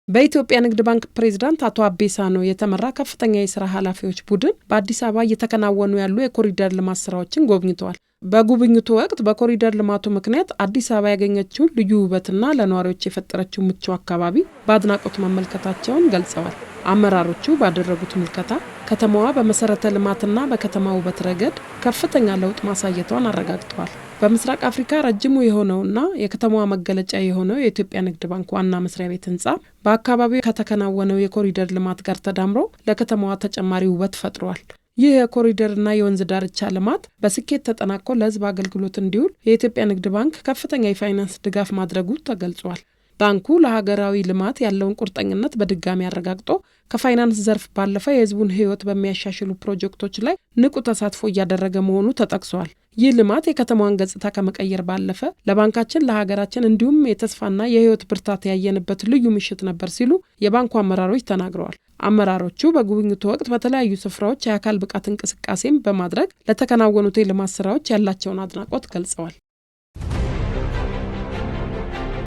በኢትዮጵያ ንግድ ባንክ ፕሬዝዳንት አቶ አቤሳኖ የተመራ ከፍተኛ የሥራ ኃላፊዎች ቡድን በአዲስ አበባ እየተከናወኑ ያሉ የኮሪደር ልማት ስራዎችን ጎብኝተዋል። በጉብኝቱ ወቅት በኮሪደር ልማቱ ምክንያት አዲስ አበባ ያገኘችውን ልዩ ውበትና ለነዋሪዎች የፈጠረችው ምቹ አካባቢ በአድናቆት መመልከታቸውን ገልጸዋል። አመራሮቹ ባደረጉት ምልከታ ከተማዋ በመሰረተ ልማትና በከተማ ውበት ረገድ ከፍተኛ ለውጥ ማሳየቷን አረጋግጠዋል። በምስራቅ አፍሪካ ረጅሙ የሆነውና የከተማዋ መገለጫ የሆነው የኢትዮጵያ ንግድ ባንክ ዋና መስሪያ ቤት ህንጻ በአካባቢው ከተከናወነው የኮሪደር ልማት ጋር ተዳምሮ ለከተማዋ ተጨማሪ ውበት ፈጥሯል። ይህ የኮሪደርና የወንዝ ዳርቻ ልማት በስኬት ተጠናቆ ለህዝብ አገልግሎት እንዲውል የኢትዮጵያ ንግድ ባንክ ከፍተኛ የፋይናንስ ድጋፍ ማድረጉ ተገልጿል። ባንኩ ለሀገራዊ ልማት ያለውን ቁርጠኝነት በድጋሚ አረጋግጦ ከፋይናንስ ዘርፍ ባለፈ የህዝቡን ህይወት በሚያሻሽሉ ፕሮጀክቶች ላይ ንቁ ተሳትፎ እያደረገ መሆኑ ተጠቅሷል። ይህ ልማት የከተማዋን ገጽታ ከመቀየር ባለፈ ለባንካችን ለሀገራችን እንዲሁም የተስፋና የህይወት ብርታት ያየንበት ልዩ ምሽት ነበር ሲሉ የባንኩ አመራሮች ተናግረዋል። አመራሮቹ በጉብኝቱ ወቅት በተለያዩ ስፍራዎች የአካል ብቃት እንቅስቃሴም በማድረግ ለተከናወኑት የልማት ስራዎች ያላቸውን አድናቆት ገልጸዋል።